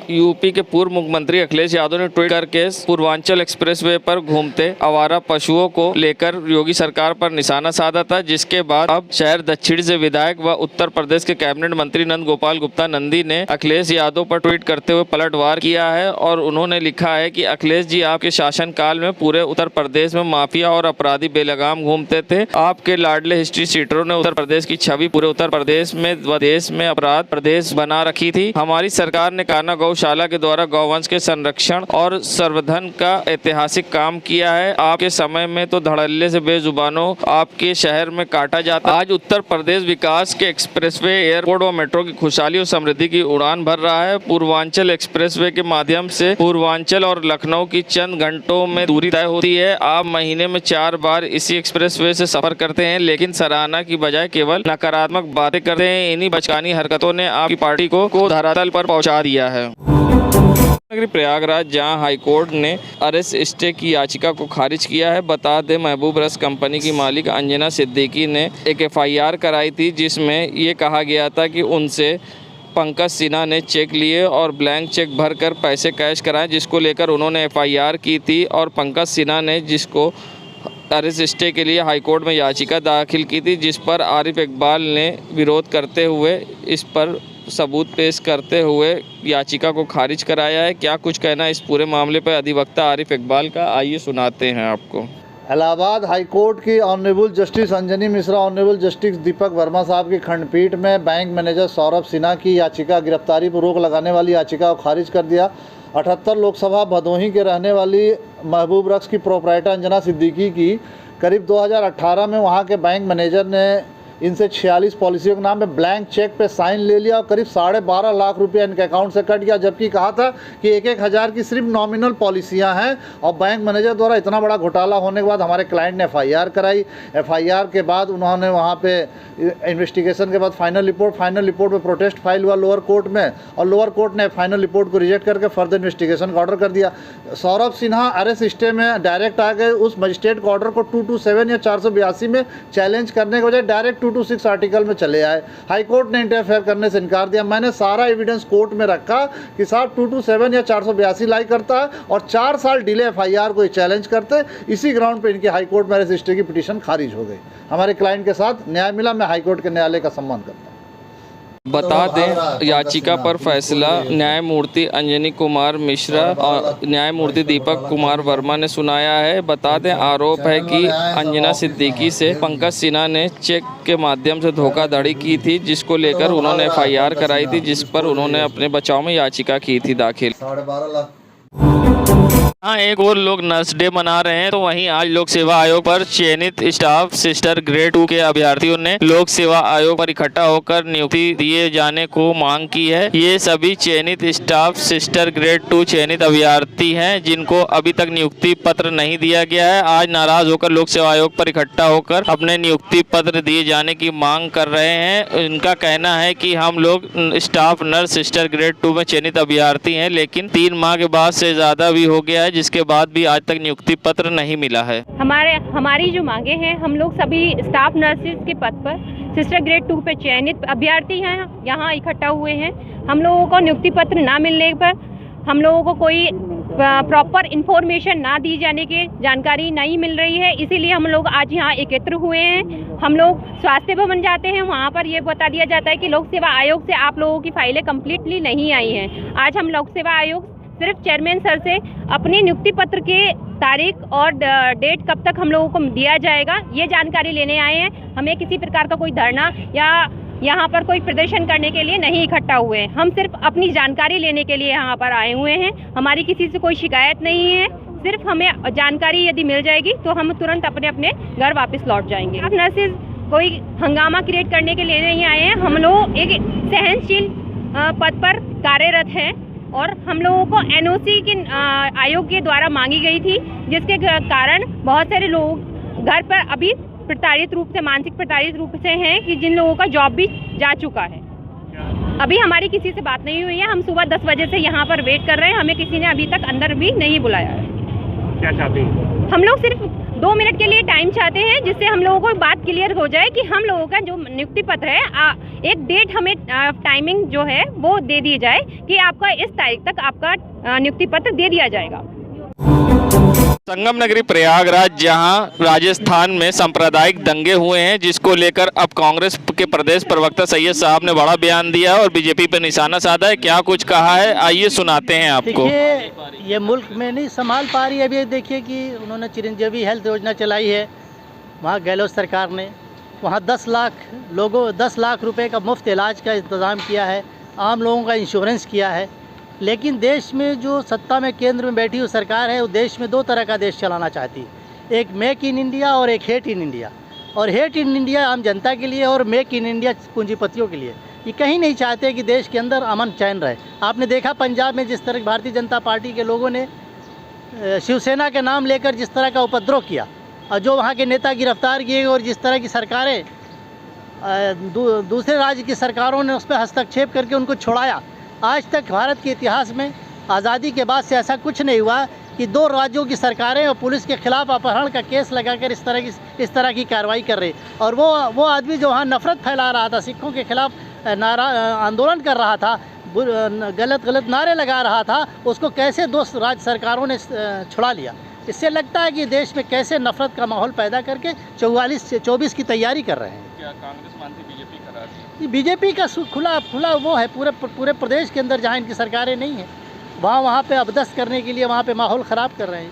UP के पूर्व मुख्यमंत्री अखिलेश यादव ने ट्वीट करके पूर्वांचल एक्सप्रेसवे पर घूमते आवारा पशुओं को लेकर योगी सरकार पर निशाना साधा था, जिसके बाद अब शहर दक्षिण से विधायक व उत्तर प्रदेश के कैबिनेट मंत्री नंद गोपाल गुप्ता नंदी ने अखिलेश यादव पर ट्वीट करते हुए पलटवार किया है और उन्होंने लिखा है कि अखिलेश जी, आपके शासनकाल में पूरे उत्तर प्रदेश में माफिया और अपराधी बेलगाम घूमते थे। आपके लाडले हिस्ट्री सीटरों ने उत्तर प्रदेश की छवि पूरे उत्तर प्रदेश में व देश में अपराध प्रदेश बना रखी थी। हमारी सरकार ने कान्हा गौशाला के द्वारा गौवंश के संरक्षण और संवर्धन का ऐतिहासिक काम किया है। आपके समय में तो धड़ल्ले से बेजुबानों आपके शहर में काटा जाता। आज उत्तर प्रदेश विकास के एक्सप्रेसवे, एयरपोर्ट व मेट्रो की खुशहाली और समृद्धि की उड़ान भर रहा है। पूर्वांचल एक्सप्रेसवे के माध्यम से पूर्वांचल और लखनऊ की चंद घंटों में दूरी तय होती है। आप महीने में 4 बार इसी एक्सप्रेसवे से सफर करते हैं, लेकिन सराहना की बजाय केवल नकारात्मक बातें करते हैं। इन्हीं बचकानी हरकतों ने आपकी पार्टी को धरातल पर पहुंचा दिया है। प्रयागराज, जहां हाईकोर्ट ने अरेस्ट स्टे की याचिका को खारिज किया है। बता दें, महबूब रस कंपनी की मालिक अंजना सिद्दीकी ने एक FIR कराई थी, जिसमें ये कहा गया था कि उनसे पंकज सिन्हा ने चेक लिए और ब्लैंक चेक भरकर पैसे कैश कराए, जिसको लेकर उन्होंने FIR की थी और पंकज सिन्हा ने जिसको अरेस्ट स्टे के लिए हाईकोर्ट में याचिका दाखिल की थी, जिस पर आरिफ इकबाल ने विरोध करते हुए इस पर सबूत पेश करते हुए याचिका को खारिज कराया है। क्या कुछ कहना इस पूरे मामले पर अधिवक्ता आरिफ इकबाल का, आइए सुनाते हैं आपको। इलाहाबाद हाईकोर्ट की honourable justice Anjani Mishra, honourable justice Deepak Verma साहब की खंडपीठ में बैंक मैनेजर सौरभ सिन्हा की याचिका, गिरफ्तारी पर रोक लगाने वाली याचिका को खारिज कर दिया। 78 लोकसभा भदोही के रहने वाली महबूब रक्स की प्रोपराइटर अंजना सिद्दीकी की करीब 2018 में वहां के बैंक मैनेजर ने इनसे 46 पॉलिसियों के नाम में ब्लैंक चेक पे साइन ले लिया और करीब 12.5 लाख रुपया इनके अकाउंट से कट गया, जबकि कहा था कि 1-1 हज़ार की सिर्फ नॉमिनल पॉलिसियां हैं। और बैंक मैनेजर द्वारा इतना बड़ा घोटाला होने के बाद हमारे क्लाइंट ने FIR कराई। FIR के बाद उन्होंने वहां पे इन्वेस्टिगेशन के बाद फाइनल रिपोर्ट पे प्रोटेस्ट फाइल हुआ लोअर कोर्ट में, और लोअर कोर्ट ने फाइनल रिपोर्ट को रिजेक्ट करके फर्दर इन्वेस्टिगेशन का ऑर्डर कर दिया। सौरभ सिन्हा अरेस्ट स्टे में डायरेक्ट आ गए। उस मजिस्ट्रेट के ऑर्डर को 227 या 482 में चैलेंज करने के बजाय डायरेक्ट 226 आर्टिकल में चले आए। हाई कोर्ट ने इंटरफेयर करने से इनकार दिया। मैंने सारा एविडेंस कोर्ट में रखा कि साहब 227 या 482 लाई करता है और 4 साल डिले FIR को चैलेंज करते। इसी ग्राउंड पे इनकी हाई कोर्ट में अरेस्ट स्टे की पिटीशन खारिज हो गई। हमारे क्लाइंट के साथ न्याय मिला। मैं हाई कोर्ट के न्यायालय का सम्मान करता हूँ। बता दें, याचिका पर फैसला न्यायमूर्ति अंजनी कुमार मिश्रा और न्यायमूर्ति दीपक कुमार वर्मा ने सुनाया है। बता दें, आरोप है कि अंजना सिद्दीकी से पंकज सिन्हा ने चेक के माध्यम से धोखाधड़ी की थी, जिसको लेकर उन्होंने FIR कराई थी, जिस पर उन्होंने अपने बचाव में याचिका की थी दाखिल। 12.5 लाख। हाँ, एक और लोग नर्स डे मना रहे हैं, तो वहीं आज लोक सेवा आयोग पर चयनित स्टाफ सिस्टर ग्रेड 2 के अभ्यर्थियों ने लोक सेवा आयोग पर इकट्ठा होकर नियुक्ति दिए जाने को मांग की है। ये सभी चयनित स्टाफ सिस्टर ग्रेड 2 चयनित अभ्यर्थी हैं, जिनको अभी तक नियुक्ति पत्र नहीं दिया गया है। आज नाराज होकर लोक सेवा आयोग पर इकट्ठा होकर अपने नियुक्ति पत्र दिए जाने की मांग कर रहे हैं। इनका कहना है कि हम लोग स्टाफ नर्स सिस्टर ग्रेड 2 में चयनित अभ्यर्थी हैं, लेकिन 3 माह के बाद से ज़्यादा भी हो गया है, जिसके बाद भी आज तक नियुक्ति पत्र नहीं मिला है। हमारी जो मांगे हैं, हम लोग सभी स्टाफ नर्सेज के पद पर सिस्टर ग्रेड 2 पे चयनित अभ्यर्थी हैं, यहाँ इकट्ठा हुए हैं। हम लोगों को नियुक्ति पत्र ना मिलने पर, हम लोगों को कोई प्रॉपर इन्फॉर्मेशन ना दी जाने की जानकारी नहीं मिल रही है, इसीलिए हम लोग आज यहाँ एकत्र हुए हैं। हम लोग स्वास्थ्य भवन जाते हैं, वहाँ पर ये बता दिया जाता है कि लोक सेवा आयोग से आप लोगों की फाइलें कम्प्लीटली नहीं आई हैं। आज हम लोक सेवा आयोग सिर्फ चेयरमैन सर से अपनी नियुक्ति पत्र के तारीख और डेट कब तक हम लोगों को दिया जाएगा, ये जानकारी लेने आए हैं। हमें किसी प्रकार का कोई धरना या यहाँ पर कोई प्रदर्शन करने के लिए नहीं इकट्ठा हुए हैं। हम सिर्फ अपनी जानकारी लेने के लिए यहाँ पर आए हुए हैं। हमारी किसी से कोई शिकायत नहीं है। सिर्फ हमें जानकारी यदि मिल जाएगी तो हम तुरंत अपने अपने घर वापस लौट जाएंगे। आप नर्सेज कोई हंगामा क्रिएट करने के लिए नहीं आए हैं। हम लोग एक सहनशील पद पर कार्यरत हैं और हम लोगों को NOC के आयोग के द्वारा मांगी गई थी, जिसके कारण बहुत सारे लोग घर पर अभी प्रताड़ित रूप से, मानसिक प्रताड़ित रूप से हैं, कि जिन लोगों का जॉब भी जा चुका है। अभी हमारी किसी से बात नहीं हुई है। हम सुबह 10 बजे से यहाँ पर वेट कर रहे हैं। हमें किसी ने अभी तक अंदर भी नहीं बुलाया है। क्या चाहते हैं? हम लोग सिर्फ 2 मिनट के लिए टाइम चाहते हैं, जिससे हम लोगों को बात क्लियर हो जाए कि हम लोगों का जो नियुक्ति पत्र है, एक डेट हमें टाइमिंग जो है वो दे दी जाए कि आपका इस तारीख तक आपका नियुक्ति पत्र दे दिया जाएगा। संगम नगरी प्रयागराज, जहां राजस्थान में सांप्रदायिक दंगे हुए हैं, जिसको लेकर अब कांग्रेस के प्रदेश प्रवक्ता सैयद साहब ने बड़ा बयान दिया और बीजेपी पे निशाना साधा है। क्या कुछ कहा है, आइए सुनाते हैं आपको। देखिए, ये मुल्क में नहीं संभाल पा रही है। अभी देखिए कि उन्होंने चिरंजीवी हेल्थ योजना चलाई है वहाँ गहलोत सरकार ने, वहाँ 10 लाख रुपए का मुफ्त इलाज का इंतज़ाम किया है, आम लोगों का इंश्योरेंस किया है। लेकिन देश में जो सत्ता में केंद्र में बैठी हुई सरकार है, वो देश में 2 तरह का देश चलाना चाहती है, एक मेक इन इंडिया और एक हेट इन इंडिया। और हेट इन इंडिया आम जनता के लिए और मेक इन इंडिया पूंजीपतियों के लिए। ये कहीं नहीं चाहते कि देश के अंदर अमन चैन रहे। आपने देखा पंजाब में जिस तरह भारतीय जनता पार्टी के लोगों ने शिवसेना के नाम लेकर जिस तरह का उपद्रव किया और जो वहाँ के नेता गिरफ्तार किए और जिस तरह की सरकारें दूसरे राज्य की सरकारों ने उस पर हस्तक्षेप करके उनको छुड़ाया। आज तक भारत के इतिहास में आज़ादी के बाद से ऐसा कुछ नहीं हुआ कि 2 राज्यों की सरकारें और पुलिस के खिलाफ अपहरण का केस लगाकर इस तरह की कार्रवाई कर रही। और वो आदमी जो वहाँ नफरत फैला रहा था, सिखों के खिलाफ आंदोलन कर रहा था, गलत नारे लगा रहा था, उसको कैसे 2 राज्य सरकारों ने छुड़ा लिया। इससे लगता है कि देश में कैसे नफरत का माहौल पैदा करके 24 की तैयारी कर रहे हैं। क्या कांग्रेस मानती बीजेपी करा रही है? बीजेपी का खुला वो है पूरे प्रदेश के अंदर जहाँ इनकी सरकारें नहीं हैं, वहाँ पे अबदस्त करने के लिए वहाँ पे माहौल ख़राब कर रहे हैं।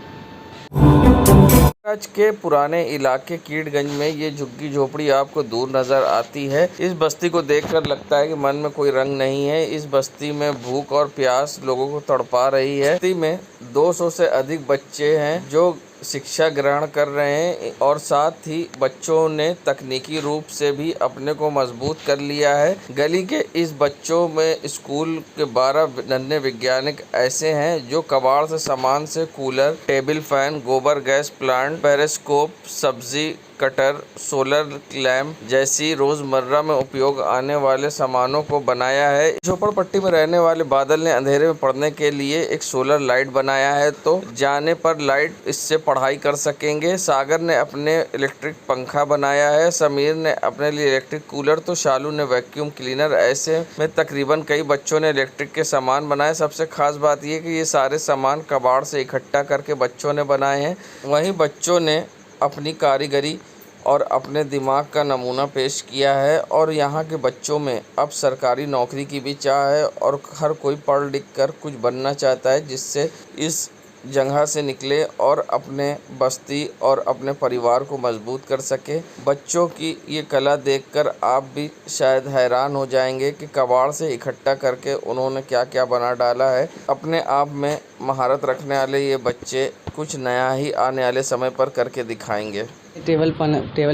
आज के पुराने इलाके कीड़गंज में ये झुग्गी झोपड़ी आपको दूर नजर आती है। इस बस्ती को देखकर लगता है कि मन में कोई रंग नहीं है। इस बस्ती में भूख और प्यास लोगों को तड़पा रही है। बस्ती में 200 से अधिक बच्चे हैं जो शिक्षा ग्रहण कर रहे हैं और साथ ही बच्चों ने तकनीकी रूप से भी अपने को मजबूत कर लिया है। गली के इस बच्चों में स्कूल के 12 नन्हे वैज्ञानिक ऐसे हैं जो कबाड़ से सामान से कूलर, टेबल फैन, गोबर गैस प्लांट, पेरिस्कोप, सब्जी कटर, सोलर लैंप जैसी रोजमर्रा में उपयोग आने वाले सामानों को बनाया है। झोपड़पट्टी में रहने वाले बादल ने अंधेरे में पढ़ने के लिए एक सोलर लाइट बनाया है, तो जाने पर लाइट इससे पढ़ाई कर सकेंगे। सागर ने अपने इलेक्ट्रिक पंखा बनाया है, समीर ने अपने लिए इलेक्ट्रिक कूलर, तो शालू ने वैक्यूम क्लीनर। ऐसे में तकरीबन कई बच्चों ने इलेक्ट्रिक के सामान बनाए। सबसे खास बात यह कि ये सारे सामान कबाड़ से इकट्ठा करके बच्चों ने बनाए हैं। वहीं बच्चों ने अपनी कारीगरी और अपने दिमाग का नमूना पेश किया है और यहाँ के बच्चों में अब सरकारी नौकरी की भी चाह है और हर कोई पढ़ लिख कर कुछ बनना चाहता है, जिससे इस जगह से निकले और अपने बस्ती और अपने परिवार को मजबूत कर सके। बच्चों की ये कला देखकर आप भी शायद हैरान हो जाएंगे कि कबाड़ से इकट्ठा करके उन्होंने क्या क्या बना डाला है। अपने आप में महारत रखने वाले ये बच्चे कुछ नया ही आने वाले समय पर करके दिखाएंगे। टेबल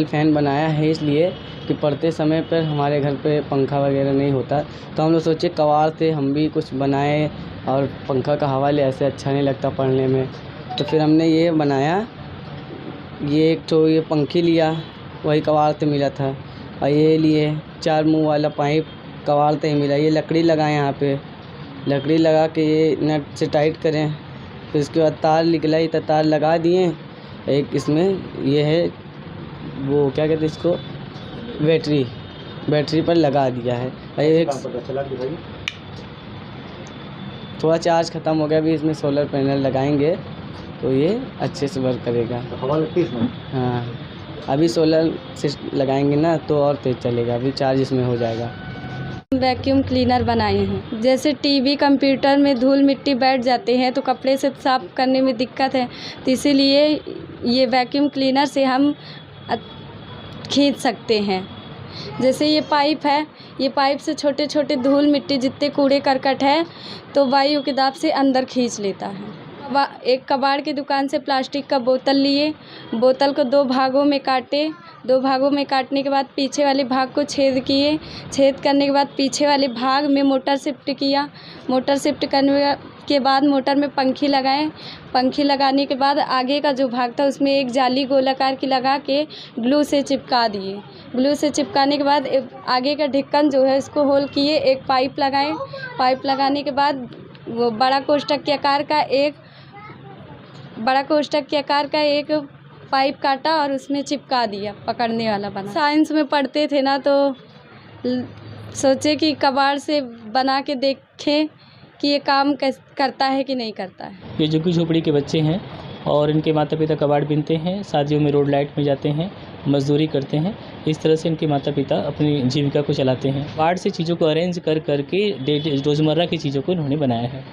फैन बनाया है इसलिए कि पढ़ते समय पर हमारे घर पे पंखा वगैरह नहीं होता, तो हम लोग सोचे कबाड़ से हम भी कुछ बनाए और पंखा का हवा ले, ऐसे अच्छा नहीं लगता पढ़ने में। तो फिर हमने ये बनाया, ये एक तो ये पंखी लिया, वही कबाड़ से मिला था, और ये लिए 4 मुंह वाला पाइप कबाड़ से ही मिला। ये लकड़ी लगाए, यहाँ पे लकड़ी लगा के ये नट से टाइट करें, फिर उसके बाद तार निकला, तो तार लगा दिए। एक इसमें ये है वो क्या कहते हैं इसको, बैटरी पर लगा दिया है। एक थोड़ा चार्ज ख़त्म हो गया, अभी इसमें सोलर पैनल लगाएंगे तो ये अच्छे से वर्क करेगा। हवा लगती है इसमें? हाँ, अभी सोलर से लगाएंगे ना तो और तेज़ चलेगा, अभी चार्ज इसमें हो जाएगा। वैक्यूम क्लीनर बनाए हैं, जैसे टीवी कंप्यूटर में धूल मिट्टी बैठ जाते हैं तो कपड़े से साफ़ करने में दिक्कत है, तो इसीलिए ये वैक्यूम क्लीनर से हम खींच सकते हैं। जैसे ये पाइप है, ये पाइप से छोटे छोटे धूल मिट्टी जितने कूड़े करकट है तो वायु के दाब से अंदर खींच लेता है। एक कबाड़ की दुकान से प्लास्टिक का बोतल लिए, बोतल को 2 भागों में काटे, 2 भागों में काटने के बाद पीछे वाले भाग को छेद किए, छेद करने के बाद पीछे वाले भाग में मोटर शिफ्ट किया, मोटर शिफ्ट करने के बाद मोटर में पंखी लगाएं, पंखी लगाने के बाद आगे का जो भाग था उसमें एक जाली गोलाकार की लगा के ग्लू से चिपका दिए। ग्लू से चिपकाने के बाद आगे का ढक्कन जो है इसको होल किए, एक पाइप लगाएं, पाइप लगाने के बाद वो बड़ा कोष्ठक के आकार का एक पाइप काटा और उसमें चिपका दिया, पकड़ने वाला बना। साइंस में पढ़ते थे ना, तो सोचे कि कबाड़ से बना के देखें कि ये काम करता है कि नहीं करता है। ये झुग्गी झोपड़ी के बच्चे हैं और इनके माता पिता कबाड़ बीनते हैं, शादियों में रोड लाइट में जाते हैं, मजदूरी करते हैं। इस तरह से इनके माता पिता अपनी जीविका को चलाते हैं। कबाड़ से चीज़ों को अरेंज कर करके रोज़मर्रा की चीज़ों को इन्होंने बनाया है।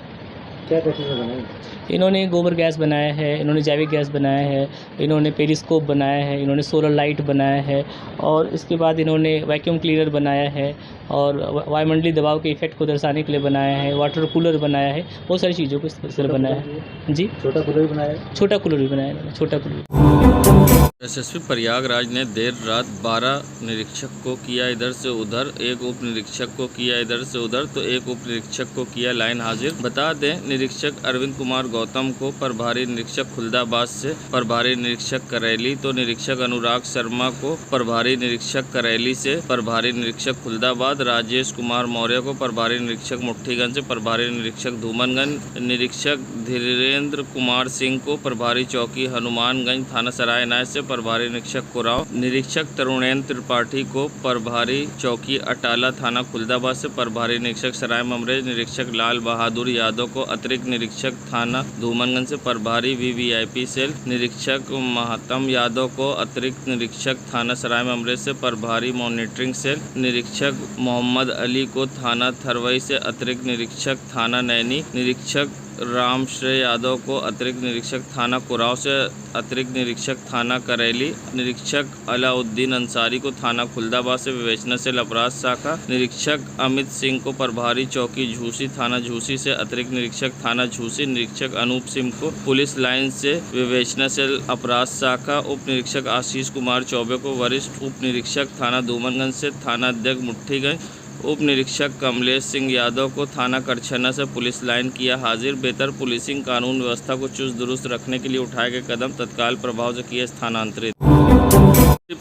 क्या क्या चीज़ें बनाई? इन्होंने गोबर गैस बनाया है, इन्होंने जैविक गैस बनाया है, इन्होंने पेरिस्कोप बनाया है, इन्होंने सोलर लाइट बनाया है और इसके बाद इन्होंने वैक्यूम क्लीनर बनाया है और वायुमंडलीय दबाव के इफेक्ट को दर्शाने के लिए बनाया है, वाटर कूलर बनाया है। बहुत सारी चीज़ों को इस तरह बनाया है। जी, छोटा कूलर भी बनाया? छोटा कूलर भी बनाया इन्होंने, छोटा कूलर। एसएसपी प्रयागराज ने देर रात 12 निरीक्षक को किया इधर से उधर, एक उप निरीक्षक को किया इधर से उधर, तो एक उप निरीक्षक को किया लाइन हाजिर। बता दें, निरीक्षक अरविंद कुमार गौतम को प्रभारी निरीक्षक खुलदाबाद से, प्रभारी निरीक्षक करेली तो निरीक्षक अनुराग शर्मा को प्रभारी निरीक्षक करेली से, प्रभारी निरीक्षक खुलदाबाद राजेश कुमार मौर्य को प्रभारी निरीक्षक मुट्ठीगंज से, प्रभारी निरीक्षक धूमनगंज, निरीक्षक धीरेन्द्र कुमार सिंह को प्रभारी चौकी हनुमानगंज थाना सराय नाय से, प्रभारी निरीक्षक कुराव, निरीक्षक तरुणेन्द्र त्रिपाठी को प्रभारी चौकी अटाला थाना खुलदाबाद से, प्रभारी निरीक्षक सराय ममरेज निरीक्षक लाल बहादुर यादव को अतिरिक्त निरीक्षक थाना धूमनगंज से, प्रभारी वीवीआईपी सेल निरीक्षक महात्म यादव को अतिरिक्त निरीक्षक थाना सराय ममरेज से, प्रभारी मॉनिटरिंग सेल निरीक्षक मोहम्मद अली को थाना थरवई से, अतिरिक्त निरीक्षक थाना नैनी निरीक्षक रामश्रेय यादव को अतिरिक्त निरीक्षक थाना कुराव से, अतिरिक्त निरीक्षक थाना करेली निरीक्षक अलाउद्दीन अंसारी को थाना खुलदाबाद से विवेचना सेल अपराध शाखा, निरीक्षक अमित सिंह को प्रभारी चौकी झूसी थाना झूसी से, अतिरिक्त निरीक्षक थाना झूसी निरीक्षक अनूप सिंह को पुलिस लाइन से विवेचना सेल अपराध शाखा, उप निरीक्षक आशीष कुमार चौबे को वरिष्ठ उप निरीक्षक थाना धूमनगंज से थाना अध्यक्ष मुट्ठीगंज, उप निरीक्षक कमलेश सिंह यादव को थाना करछना से पुलिस लाइन किया हाजिर। बेहतर पुलिसिंग कानून व्यवस्था को चुस्त दुरुस्त रखने के लिए उठाए गए कदम तत्काल प्रभाव से किए स्थानांतरित।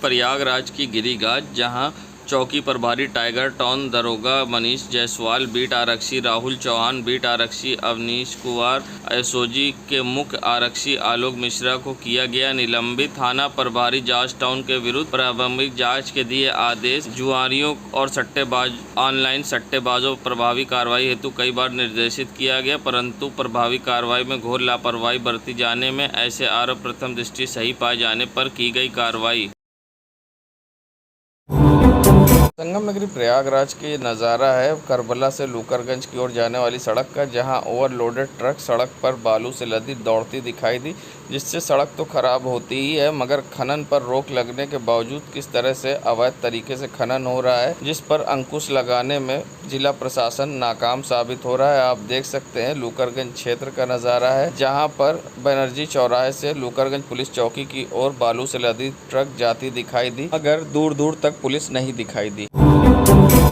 प्रयागराज की गिरिगाज, जहां चौकी प्रभारी टाइगर टॉन दरोगा मनीष जायसवाल, बीट आरक्षी राहुल चौहान, बीट आरक्षी अवनीश कुमार, एसओजी के मुख्य आरक्षी आलोक मिश्रा को किया गया निलंबित। थाना प्रभारी जांच टाउन के विरुद्ध प्रारंभिक जांच के दिए आदेश। जुआरियों और सट्टेबाज ऑनलाइन सट्टेबाजों प्रभावी कार्रवाई हेतु कई बार निर्देशित किया गया, परंतु प्रभावी कार्रवाई में घोर लापरवाही बरती जाने में ऐसे आरोप प्रथम दृष्टि सही पाए जाने पर की गई कार्रवाई। संगम नगरी प्रयागराज की नज़ारा है करबला से लूकरगंज की ओर जाने वाली सड़क का, जहां ओवरलोडेड ट्रक सड़क पर बालू से लदी दौड़ती दिखाई दी, जिससे सड़क तो खराब होती ही है मगर खनन पर रोक लगने के बावजूद किस तरह से अवैध तरीके से खनन हो रहा है, जिस पर अंकुश लगाने में जिला प्रशासन नाकाम साबित हो रहा है। आप देख सकते हैं लूकरगंज क्षेत्र का नज़ारा है, जहाँ पर बनर्जी चौराहे से लूकरगंज पुलिस चौकी की ओर बालू से लदी ट्रक जाती दिखाई दी, मगर दूर दूर तक पुलिस नहीं दिखाई दी।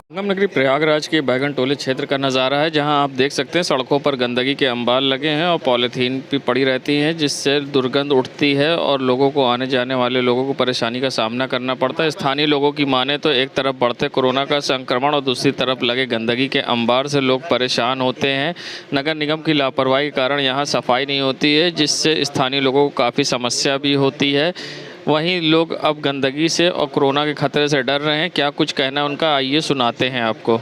संगम नगरी प्रयागराज के बैगन टोले क्षेत्र का नज़ारा है, जहां आप देख सकते हैं सड़कों पर गंदगी के अंबार लगे हैं और पॉलीथीन भी पड़ी रहती हैं, जिससे दुर्गंध उठती है और लोगों को, आने जाने वाले लोगों को परेशानी का सामना करना पड़ता है। स्थानीय लोगों की माने तो एक तरफ बढ़ते कोरोना का संक्रमण और दूसरी तरफ लगे गंदगी के अंबार से लोग परेशान होते हैं। नगर निगम की लापरवाही के कारण यहाँ सफाई नहीं होती है, जिससे स्थानीय लोगों को काफ़ी समस्या भी होती है। वहीं लोग अब गंदगी से और कोरोना के खतरे से डर रहे हैं। क्या कुछ कहना है उनका, आइए सुनाते हैं आपको।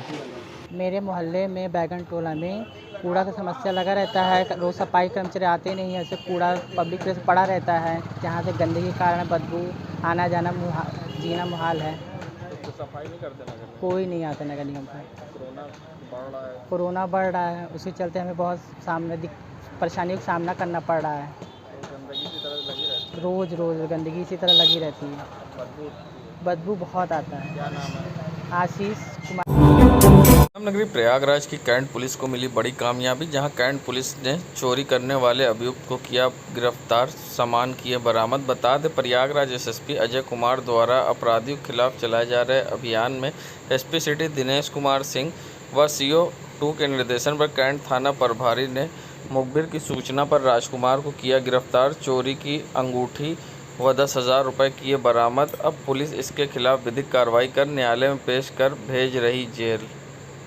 मेरे मोहल्ले में बैगन टोला में कूड़ा का समस्या लगा रहता है। रोज़ सफाई कर्मचारी आते नहीं हैं, ऐसे कूड़ा पब्लिक प्लेस पड़ा रहता है, जहाँ से गंदगी के कारण बदबू, आना जाना जीना मुहाल है। तो सफाई नहीं करते नगर, कोई नहीं आता नगर निगम का। कोरोना बढ़ रहा है, उसी चलते हमें बहुत परेशानियों का सामना करना पड़ रहा है। रोज़ गंदगी इसी तरह लगी रहती है, बदबू बहुत आता है। क्या नाम है? आशीष कुमार। संगम नगरी प्रयागराज की कैंट पुलिस को मिली बड़ी कामयाबी, जहां कैंट पुलिस ने चोरी करने वाले अभियुक्त को किया गिरफ्तार, सामान किए बरामद। बता दें, प्रयागराज एसएसपी अजय कुमार द्वारा अपराधियों के खिलाफ चलाए जा रहे अभियान में एसपी सिटी दिनेश कुमार सिंह व CO2 के निर्देशन पर कैंट थाना प्रभारी ने मुखबिर की सूचना पर राजकुमार को किया गिरफ्तार। चोरी की अंगूठी व 10,000 रुपये किए बरामद। अब पुलिस इसके खिलाफ विधिक कार्रवाई कर न्यायालय में पेश कर भेज रही जेल।